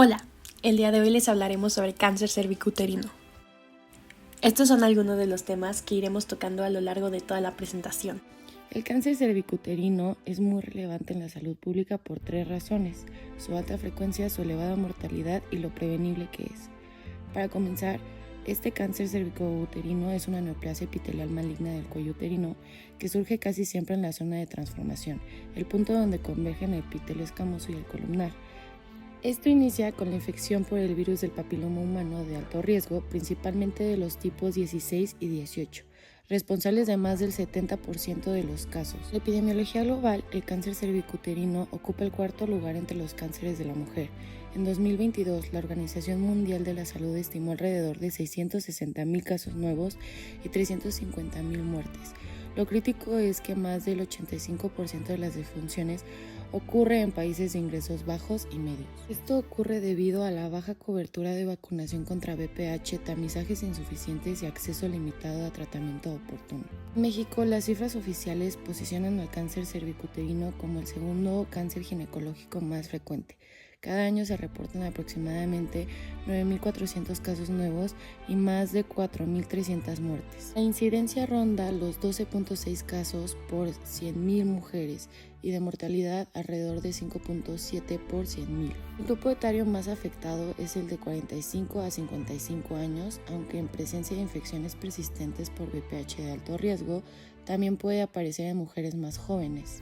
Hola, el día de hoy les hablaremos sobre cáncer cervicuterino. Estos son algunos de los temas que iremos tocando a lo largo de toda la presentación. El cáncer cervicuterino es muy relevante en la salud pública por tres razones: su alta frecuencia, su elevada mortalidad y lo prevenible que es. Para comenzar, este cáncer cervicuterino es una neoplasia epitelial maligna del cuello uterino que surge casi siempre en la zona de transformación, el punto donde convergen el epitelio escamoso y el columnar. Esto inicia con la infección por el virus del papiloma humano de alto riesgo, principalmente de los tipos 16 y 18, responsables de más del 70% de los casos. En la epidemiología global, el cáncer cervicuterino ocupa el cuarto lugar entre los cánceres de la mujer. En 2022, la Organización Mundial de la Salud estimó alrededor de 660,000 casos nuevos y 350,000 muertes. Lo crítico es que más del 85% de las defunciones ocurre en países de ingresos bajos y medios. Esto ocurre debido a la baja cobertura de vacunación contra VPH, tamizajes insuficientes y acceso limitado a tratamiento oportuno. En México, las cifras oficiales posicionan al cáncer cervicuterino como el segundo cáncer ginecológico más frecuente. Cada año se reportan aproximadamente 9,400 casos nuevos y más de 4,300 muertes. La incidencia ronda los 12,6 casos por 100,000 mujeres y de mortalidad alrededor de 5,7 por 100,000. El grupo etario más afectado es el de 45 a 55 años, aunque en presencia de infecciones persistentes por VPH de alto riesgo, también puede aparecer en mujeres más jóvenes.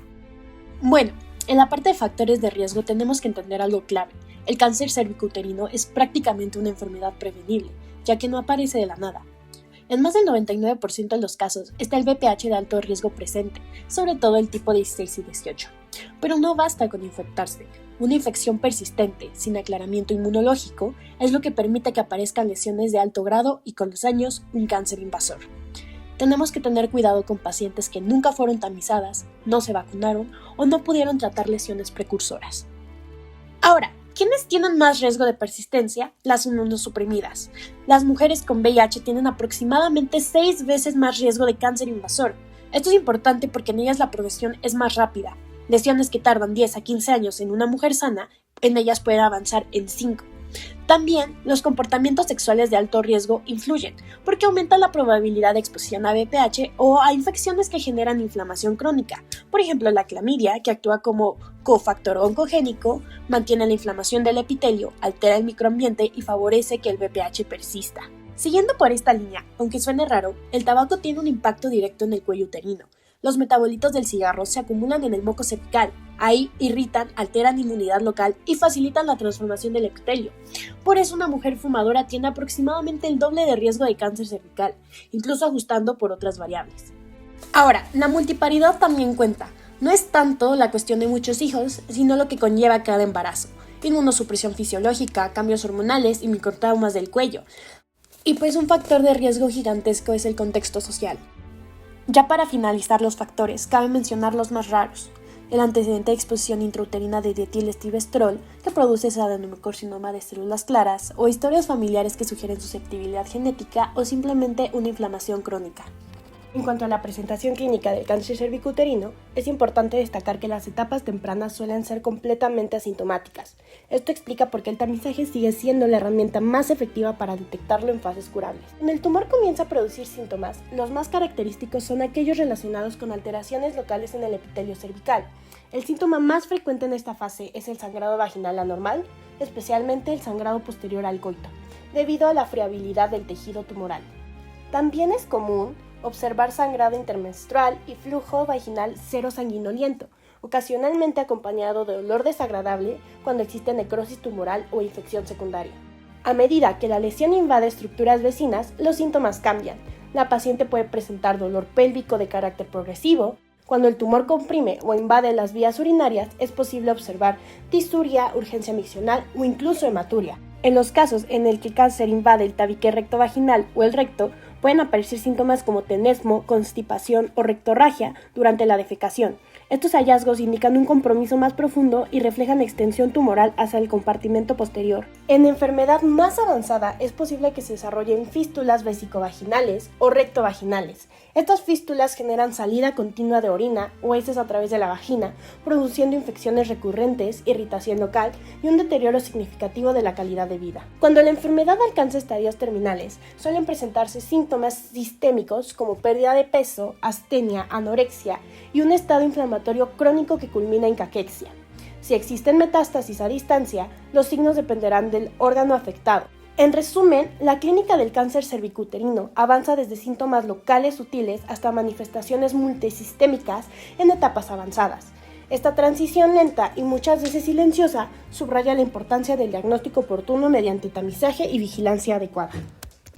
Bueno, en la parte de factores de riesgo tenemos que entender algo clave. El cáncer cervicuterino es prácticamente una enfermedad prevenible, ya que no aparece de la nada. En más del 99% de los casos está el VPH de alto riesgo presente, sobre todo el tipo 16 y 18. Pero no basta con infectarse. Una infección persistente, sin aclaramiento inmunológico, es lo que permite que aparezcan lesiones de alto grado y con los años un cáncer invasor. Tenemos que tener cuidado con pacientes que nunca fueron tamizadas, no se vacunaron o no pudieron tratar lesiones precursoras. Ahora, ¿quiénes tienen más riesgo de persistencia? Las inmunosuprimidas. Las mujeres con VIH tienen aproximadamente 6 veces más riesgo de cáncer invasor. Esto es importante porque en ellas la progresión es más rápida. Lesiones que tardan 10 a 15 años en una mujer sana, en ellas pueden avanzar en 5. También, los comportamientos sexuales de alto riesgo influyen, porque aumentan la probabilidad de exposición a VPH o a infecciones que generan inflamación crónica. Por ejemplo, la clamidia, que actúa como cofactor oncogénico, mantiene la inflamación del epitelio, altera el microambiente y favorece que el VPH persista. Siguiendo por esta línea, aunque suene raro, el tabaco tiene un impacto directo en el cuello uterino. Los metabolitos del cigarro se acumulan en el moco cervical. Ahí irritan, alteran inmunidad local y facilitan la transformación del epitelio. Por eso una mujer fumadora tiene aproximadamente el doble de riesgo de cáncer cervical, incluso ajustando por otras variables. Ahora, la multiparidad también cuenta. No es tanto la cuestión de muchos hijos, sino lo que conlleva cada embarazo. Inmunosupresión fisiológica, cambios hormonales y microtraumas del cuello. Y pues un factor de riesgo gigantesco es el contexto social. Ya para finalizar los factores, cabe mencionar los más raros. El antecedente de exposición intrauterina de dietilestilbestrol, que produce ese adenocarcinoma de células claras, o historias familiares que sugieren susceptibilidad genética o simplemente una inflamación crónica. En cuanto a la presentación clínica del cáncer cervicuterino, es importante destacar que las etapas tempranas suelen ser completamente asintomáticas. Esto explica por qué el tamizaje sigue siendo la herramienta más efectiva para detectarlo en fases curables. Cuando el tumor comienza a producir síntomas, los más característicos son aquellos relacionados con alteraciones locales en el epitelio cervical. El síntoma más frecuente en esta fase es el sangrado vaginal anormal, especialmente el sangrado posterior al coito, debido a la friabilidad del tejido tumoral. También es común observar sangrado intermenstrual y flujo vaginal cero sanguinoliento, ocasionalmente acompañado de olor desagradable cuando existe necrosis tumoral o infección secundaria. A medida que la lesión invade estructuras vecinas, los síntomas cambian. La paciente puede presentar dolor pélvico de carácter progresivo. Cuando el tumor comprime o invade las vías urinarias, es posible observar disuria, urgencia miccional o incluso hematuria. En los casos en el que el cáncer invade el tabique rectovaginal o el recto, pueden aparecer síntomas como tenesmo, constipación o rectorragia durante la defecación. Estos hallazgos indican un compromiso más profundo y reflejan extensión tumoral hacia el compartimento posterior. En enfermedad más avanzada es posible que se desarrollen fístulas vesicovaginales o rectovaginales. Estas fístulas generan salida continua de orina o heces a través de la vagina, produciendo infecciones recurrentes, irritación local y un deterioro significativo de la calidad de vida. Cuando la enfermedad alcanza estadios terminales, suelen presentarse síntomas sistémicos como pérdida de peso, astenia, anorexia y un estado inflamatorio crónico que culmina en caquexia. Si existen metástasis a distancia, los signos dependerán del órgano afectado. En resumen, la clínica del cáncer cervicuterino avanza desde síntomas locales sutiles hasta manifestaciones multisistémicas en etapas avanzadas. Esta transición lenta y muchas veces silenciosa subraya la importancia del diagnóstico oportuno mediante tamizaje y vigilancia adecuada.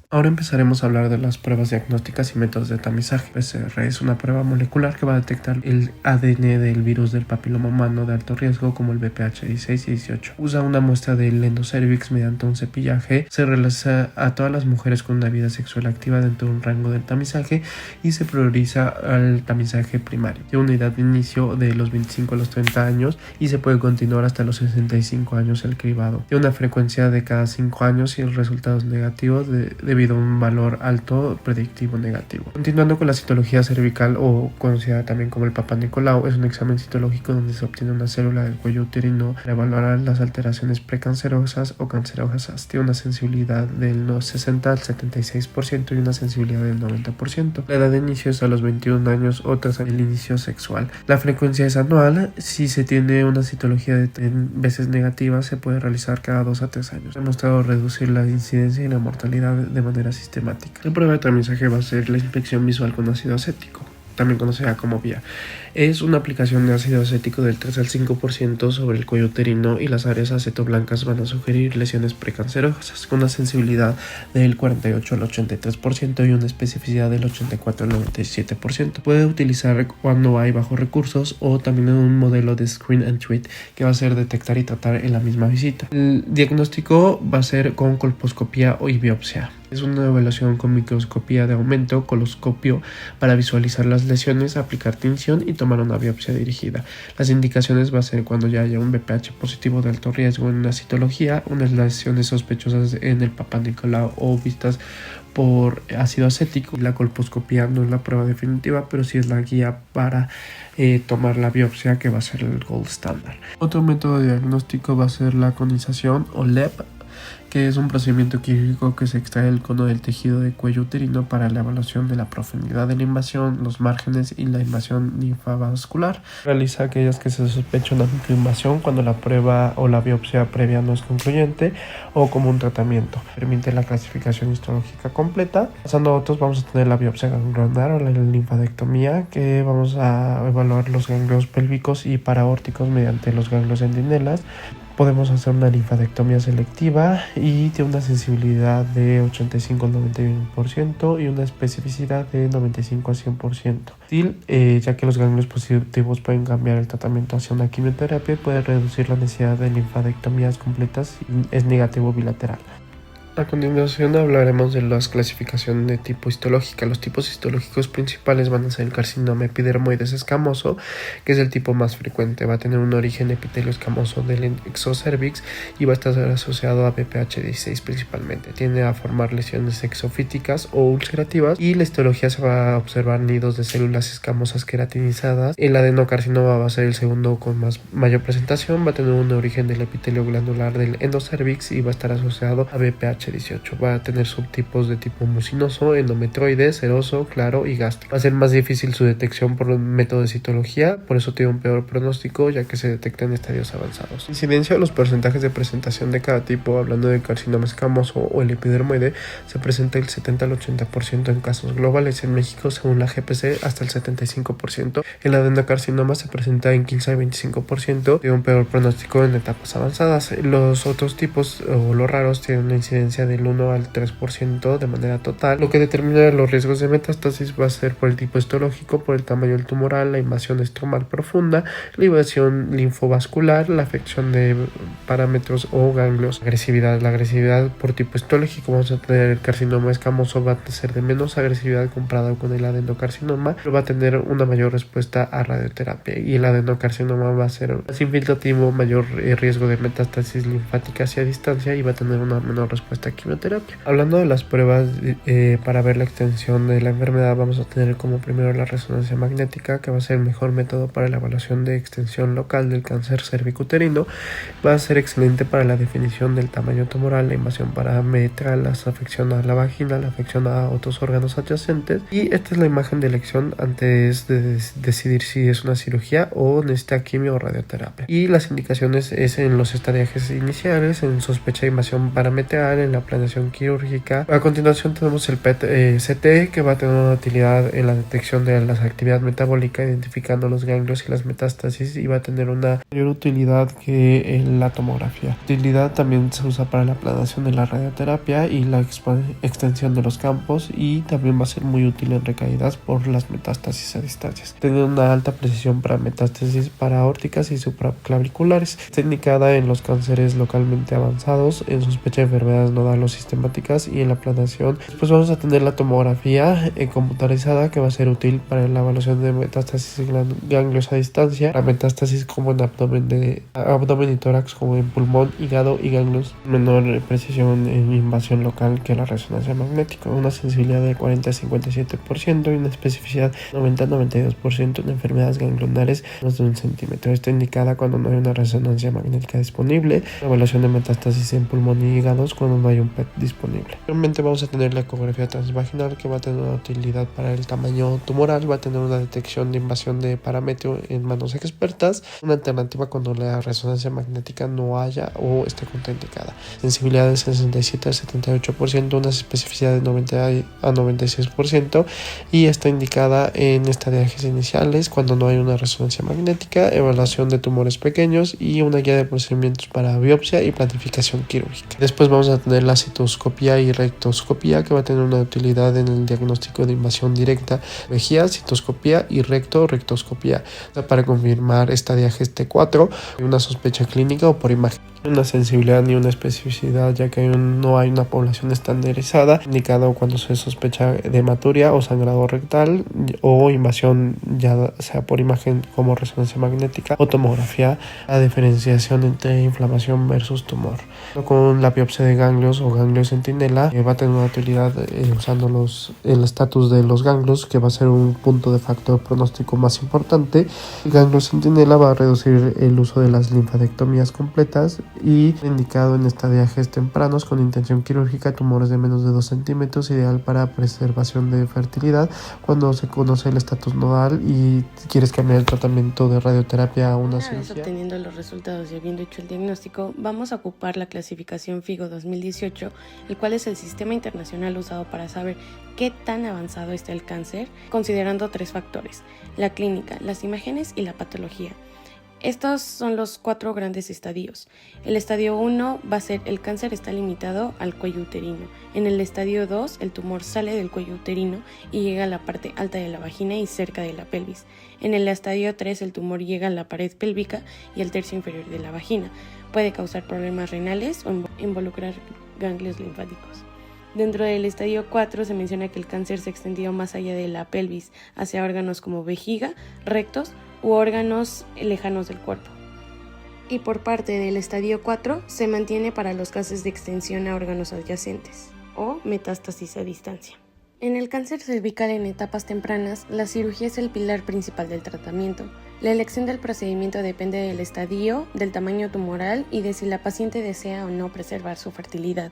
Ahora empezaremos a hablar de las pruebas diagnósticas y métodos de tamizaje. PCR es una prueba molecular que va a detectar el ADN del virus del papiloma humano de alto riesgo como el BPH16 y 18. Usa una muestra del endocervix mediante un cepillaje. Se realiza a todas las mujeres con una vida sexual activa dentro de un rango del tamizaje y se prioriza al tamizaje primario. Tiene una edad de inicio de los 25 a los 30 años y se puede continuar hasta los 65 años el cribado. Tiene una frecuencia de cada 5 años y el resultado es negativo debido a un valor alto predictivo negativo. Continuando con la citología cervical, o conocida también como el Papá Nicolau, es un examen citológico donde se obtiene una célula del cuello uterino para evaluar las alteraciones precancerosas o cancerosas. Tiene una sensibilidad del 60 al 76% y una sensibilidad del 90%. La edad de inicio es a los 21 años o tras el inicio sexual. La frecuencia es anual. Si se tiene una citología de veces negativa, se puede realizar cada 2 a 3 años. Ha demostrado reducir la incidencia y la mortalidad de manera sistemática. La prueba de tamizaje va a ser la inspección visual con ácido acético, también conocida como VIA. Es una aplicación de ácido acético del 3 al 5% sobre el cuello uterino y las áreas acetoblancas van a sugerir lesiones precancerosas con una sensibilidad del 48 al 83% y una especificidad del 84 al 97%. Puede utilizar cuando hay bajos recursos o también en un modelo de screen and treat que va a ser detectar y tratar en la misma visita. El diagnóstico va a ser con colposcopía y biopsia. Es una evaluación con microscopía de aumento, coloscopio para visualizar las lesiones, aplicar tinción y tomar una biopsia dirigida. Las indicaciones va a ser cuando ya haya un BPH positivo de alto riesgo en una citología, unas lesiones sospechosas en el Papá Nicolau o vistas por ácido acético. La colposcopía no es la prueba definitiva, pero sí es la guía para tomar la biopsia, que va a ser el gold standard. Otro método de diagnóstico va a ser la conización o LEP, que es un procedimiento quirúrgico que se extrae el cono del tejido de cuello uterino para la evaluación de la profundidad de la invasión, los márgenes y la invasión linfavascular. Realiza aquellas que se sospecha una microinvasión cuando la prueba o la biopsia previa no es concluyente o como un tratamiento. Permite la clasificación histológica completa. Pasando a otros, vamos a tener la biopsia ganglionar o la linfadectomía, que vamos a evaluar los ganglios pélvicos y paraórticos mediante los ganglios centinelas. Podemos hacer una linfadectomía selectiva y tiene una sensibilidad de 85 al 91% y una especificidad de 95 a 100%. Ya que los ganglios positivos pueden cambiar el tratamiento hacia una quimioterapia, puede reducir la necesidad de linfadectomías completas y es negativo bilateral. A continuación hablaremos de las clasificaciones de tipo histológica. Los tipos histológicos principales van a ser el carcinoma epidermoides escamoso, que es el tipo más frecuente. Va a tener un origen epitelio escamoso del exocervix y va a estar asociado a BPH16 principalmente. Tiende a formar lesiones exofíticas o ulcerativas y la histología se va a observar nidos de células escamosas queratinizadas. El adenocarcinoma va a ser el segundo con mayor presentación. Va a tener un origen del epitelio glandular del endocervix y va a estar asociado a BPH18. Va a tener subtipos de tipo mucinoso, endometroide, seroso, claro y gástrico. Va a ser más difícil su detección por un método de citología, por eso tiene un peor pronóstico ya que se detecta en estadios avanzados. Incidencia: los porcentajes de presentación de cada tipo, hablando del carcinoma escamoso o el epidermoide, se presenta el 70 al 80% en casos globales. En México, según la GPC, hasta el 75%. El adenocarcinoma se presenta en 15 al 25%, tiene un peor pronóstico en etapas avanzadas. Los otros tipos o los raros tienen una incidencia prevalencia del 1 al 3% de manera total. Lo que determina los riesgos de metástasis va a ser por el tipo histológico, por el tamaño del tumoral, la invasión estromal profunda, la invasión linfovascular, la afección de parámetros o ganglios, agresividad. La agresividad por tipo histológico, vamos a tener el carcinoma escamoso, va a ser de menos agresividad comparado con el adenocarcinoma, pero va a tener una mayor respuesta a radioterapia, y el adenocarcinoma va a ser más infiltrativo, mayor riesgo de metástasis linfática hacia distancia, y va a tener una menor respuesta a quimioterapia. Hablando de las pruebas para ver la extensión de la enfermedad, vamos a tener como primero la resonancia magnética, que va a ser el mejor método para la evaluación de extensión local del cáncer cervicuterino. Va a ser excelente para la definición del tamaño tumoral, la invasión parametral, la afección a la vagina, la afección a otros órganos adyacentes, y esta es la imagen de elección antes de decidir si es una cirugía o necesita quimio o radioterapia. Y las indicaciones es en los estadiajes iniciales, en sospecha de invasión parametral, en la planeación quirúrgica. A continuación tenemos el PET-CT, que va a tener una utilidad en la detección de la actividad metabólica, identificando los ganglios y las metástasis, y va a tener una mayor utilidad que la tomografía. Utilidad también se usa para la planeación de la radioterapia y la extensión de los campos, y también va a ser muy útil en recaídas por las metástasis a distancias. Tiene una alta precisión para metástasis paraórticas y supraclaviculares. Está indicada en los cánceres localmente avanzados, en sospecha de enfermedades nodal o sistemáticas, y en la planeación. Después vamos a tener la tomografía computarizada, que va a ser útil para la evaluación de metástasis en ganglios a distancia, la metástasis como en abdomen y tórax, como en pulmón, hígado y ganglios. Menor precisión en invasión local que la resonancia magnética, una sensibilidad de 40-57% y una especificidad 90-92% en enfermedades ganglionares menos de 1 centímetro. Está indicada cuando no hay una resonancia magnética disponible, la evaluación de metástasis en pulmón y hígados cuando no hay un PET disponible. Realmente vamos a tener la ecografía transvaginal, que va a tener una utilidad para el tamaño tumoral, va a tener una detección de invasión de parámetro en manos expertas, una alternativa cuando la resonancia magnética no haya o esté contraindicada. Sensibilidad de 67-78%, una especificidad de 90-96%, y está indicada en estadiajes iniciales cuando no hay una resonancia magnética, evaluación de tumores pequeños y una guía de procedimientos para biopsia y planificación quirúrgica. Después vamos a tener la citoscopía y rectoscopía, que va a tener una utilidad en el diagnóstico de invasión directa, vejiga, citoscopía y rectoscopía, para confirmar estadiajes T4, una sospecha clínica o por imagen. Una sensibilidad ni una especificidad, ya que no hay una población estandarizada, indicado cuando se sospecha de hematuria o sangrado rectal o invasión, ya sea por imagen como resonancia magnética o tomografía, la diferenciación entre inflamación versus tumor. Con la biopsia de ganglios o ganglio centinela, va a tener una utilidad usando el estatus de los ganglios, que va a ser un punto de factor pronóstico más importante. El ganglio centinela va a reducir el uso de las linfadectomías completas, y indicado en estadiajes tempranos con intención quirúrgica, tumores de menos de 2 centímetros, ideal para preservación de fertilidad cuando se conoce el estatus nodal y quieres cambiar el tratamiento de radioterapia a una cirugía. Obteniendo los resultados y habiendo hecho el diagnóstico, vamos a ocupar la clasificación FIGO 2018, el cual es el sistema internacional usado para saber qué tan avanzado está el cáncer, considerando 3 factores: la clínica, las imágenes y la patología. Estos son los 4 grandes estadios. El estadio 1 va a ser: el cáncer está limitado al cuello uterino. En el estadio 2, el tumor sale del cuello uterino y llega a la parte alta de la vagina y cerca de la pelvis. En el estadio 3, el tumor llega a la pared pélvica y al tercio inferior de la vagina. Puede causar problemas renales o involucrar ganglios linfáticos. Dentro del estadio 4 se menciona que el cáncer se extendió más allá de la pelvis, hacia órganos como vejiga, rectos u órganos lejanos del cuerpo. Y por parte del estadio 4 se mantiene para los casos de extensión a órganos adyacentes o metástasis a distancia. En el cáncer cervical en etapas tempranas, la cirugía es el pilar principal del tratamiento. La elección del procedimiento depende del estadio, del tamaño tumoral y de si la paciente desea o no preservar su fertilidad.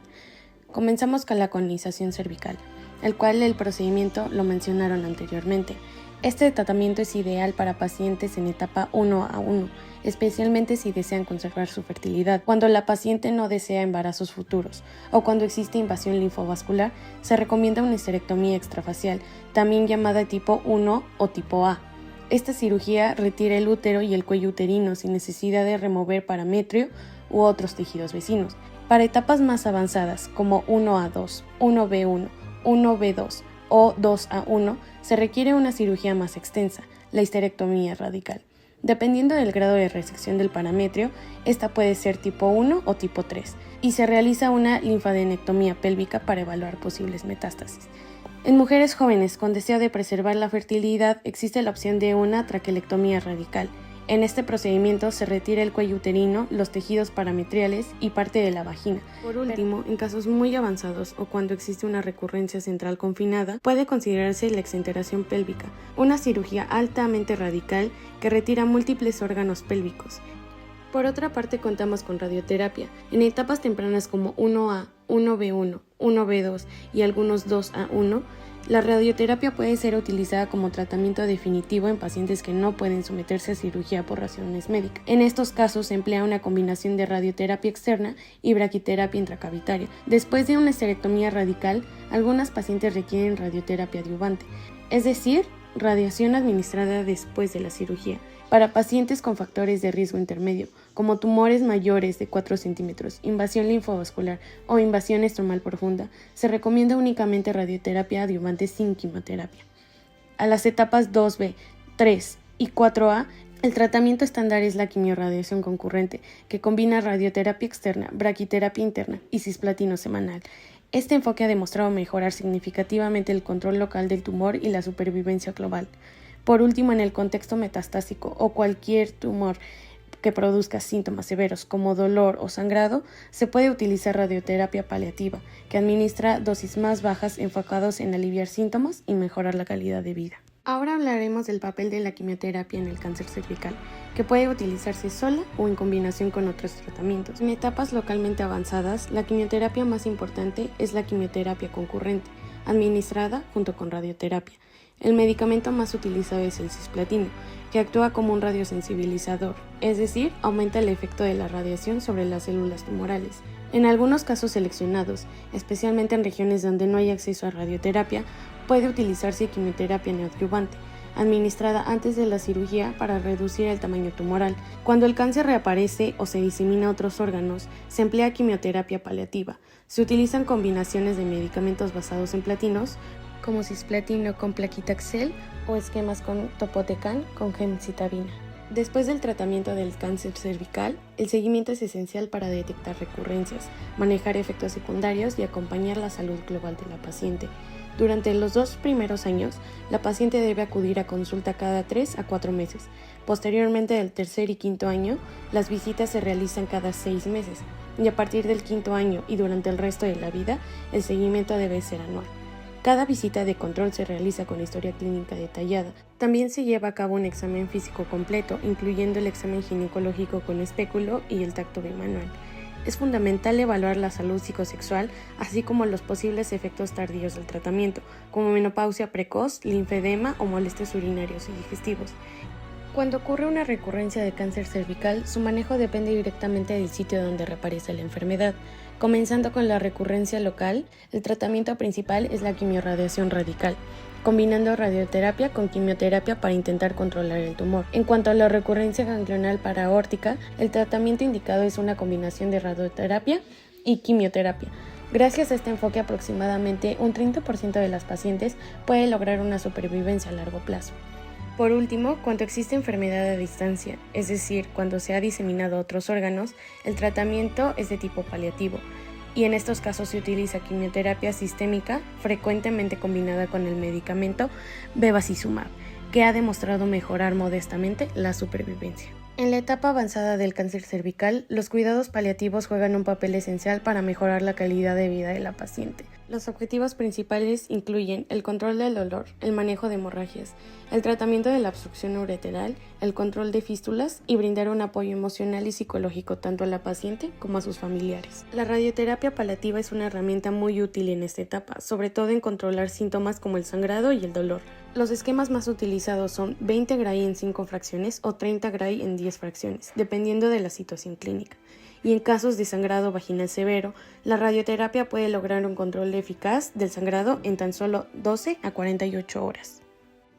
Comenzamos con la colonización cervical, el cual el procedimiento lo mencionaron anteriormente. Este tratamiento es ideal para pacientes en etapa 1A1, especialmente si desean conservar su fertilidad. Cuando la paciente no desea embarazos futuros o cuando existe invasión linfovascular, se recomienda una histerectomía extrafacial, también llamada tipo 1 o tipo A. Esta cirugía retira el útero y el cuello uterino sin necesidad de remover parametrio u otros tejidos vecinos. Para etapas más avanzadas, como 1A2, 1B1, 1B2 o 2A1, se requiere una cirugía más extensa, la histerectomía radical. Dependiendo del grado de resección del parametrio, esta puede ser tipo 1 o tipo 3, y se realiza una linfadenectomía pélvica para evaluar posibles metástasis. En mujeres jóvenes con deseo de preservar la fertilidad existe la opción de una traquelectomía radical. En este procedimiento se retira el cuello uterino, los tejidos parametriales y parte de la vagina. Por último, en casos muy avanzados o cuando existe una recurrencia central confinada, puede considerarse la exenteración pélvica, una cirugía altamente radical que retira múltiples órganos pélvicos. Por otra parte, contamos con radioterapia. En etapas tempranas como 1A, 1B1, 1B2 y algunos 2A1, la radioterapia puede ser utilizada como tratamiento definitivo en pacientes que no pueden someterse a cirugía por razones médicas. En estos casos se emplea una combinación de radioterapia externa y braquiterapia intracavitaria. Después de una esterectomía radical, algunas pacientes requieren radioterapia adyuvante, es decir, radiación administrada después de la cirugía. Para pacientes con factores de riesgo intermedio, como tumores mayores de 4 centímetros, invasión linfovascular o invasión estromal profunda, se recomienda únicamente radioterapia adyuvante sin quimioterapia. A las etapas 2B, 3 y 4A, el tratamiento estándar es la quimiorradiación concurrente, que combina radioterapia externa, braquiterapia interna y cisplatino semanal. Este enfoque ha demostrado mejorar significativamente el control local del tumor y la supervivencia global. Por último, en el contexto metastásico o cualquier tumor que produzca síntomas severos como dolor o sangrado, se puede utilizar radioterapia paliativa, que administra dosis más bajas enfocados en aliviar síntomas y mejorar la calidad de vida. Ahora hablaremos del papel de la quimioterapia en el cáncer cervical, que puede utilizarse sola o en combinación con otros tratamientos. En etapas localmente avanzadas, la quimioterapia más importante es la quimioterapia concurrente, administrada junto con radioterapia. El medicamento más utilizado es el cisplatino, que actúa como un radiosensibilizador, es decir, aumenta el efecto de la radiación sobre las células tumorales. En algunos casos seleccionados, especialmente en regiones donde no hay acceso a radioterapia, puede utilizarse quimioterapia neoadyuvante, administrada antes de la cirugía para reducir el tamaño tumoral. Cuando el cáncer reaparece o se disemina a otros órganos, se emplea quimioterapia paliativa. Se utilizan combinaciones de medicamentos basados en platinos, como cisplatino con plaquitaxel o esquemas con topotecan con gemcitabina. Después del tratamiento del cáncer cervical, el seguimiento es esencial para detectar recurrencias, manejar efectos secundarios y acompañar la salud global de la paciente. Durante los 2 primeros años, la paciente debe acudir a consulta cada 3 a 4 meses. Posteriormente, del tercer y quinto año, las visitas se realizan cada 6 meses, y a partir del quinto año y durante el resto de la vida, el seguimiento debe ser anual. Cada visita de control se realiza con historia clínica detallada. También se lleva a cabo un examen físico completo, incluyendo el examen ginecológico con espéculo y el tacto bimanual. Es fundamental evaluar la salud psicosexual, así como los posibles efectos tardíos del tratamiento, como menopausia precoz, linfedema o molestias urinarios y digestivos. Cuando ocurre una recurrencia de cáncer cervical, su manejo depende directamente del sitio donde reaparece la enfermedad. Comenzando con la recurrencia local, el tratamiento principal es la quimiorradiación radical, combinando radioterapia con quimioterapia para intentar controlar el tumor. En cuanto a la recurrencia ganglional paraórtica, el tratamiento indicado es una combinación de radioterapia y quimioterapia. Gracias a este enfoque, aproximadamente un 30% de las pacientes puede lograr una supervivencia a largo plazo. Por último, cuando existe enfermedad a distancia, es decir, cuando se ha diseminado a otros órganos, el tratamiento es de tipo paliativo, y en estos casos se utiliza quimioterapia sistémica, frecuentemente combinada con el medicamento bevacizumab, que ha demostrado mejorar modestamente la supervivencia. En la etapa avanzada del cáncer cervical, los cuidados paliativos juegan un papel esencial para mejorar la calidad de vida de la paciente. Los objetivos principales incluyen el control del dolor, el manejo de hemorragias, el tratamiento de la obstrucción ureteral, el control de fístulas y brindar un apoyo emocional y psicológico tanto a la paciente como a sus familiares. La radioterapia paliativa es una herramienta muy útil en esta etapa, sobre todo en controlar síntomas como el sangrado y el dolor. Los esquemas más utilizados son 20 Gray en 5 fracciones o 30 Gray en 10 fracciones, dependiendo de la situación clínica. Y en casos de sangrado vaginal severo, la radioterapia puede lograr un control eficaz del sangrado en tan solo 12 a 48 horas.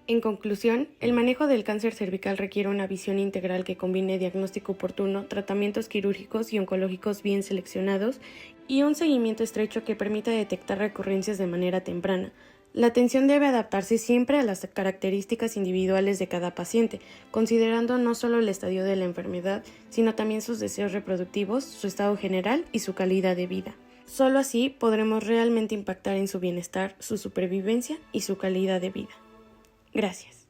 En conclusión, el manejo del cáncer cervical requiere una visión integral que combine diagnóstico oportuno, tratamientos quirúrgicos y oncológicos bien seleccionados y un seguimiento estrecho que permita detectar recurrencias de manera temprana. La atención debe adaptarse siempre a las características individuales de cada paciente, considerando no solo el estadio de la enfermedad, sino también sus deseos reproductivos, su estado general y su calidad de vida. Solo así podremos realmente impactar en su bienestar, su supervivencia y su calidad de vida. Gracias.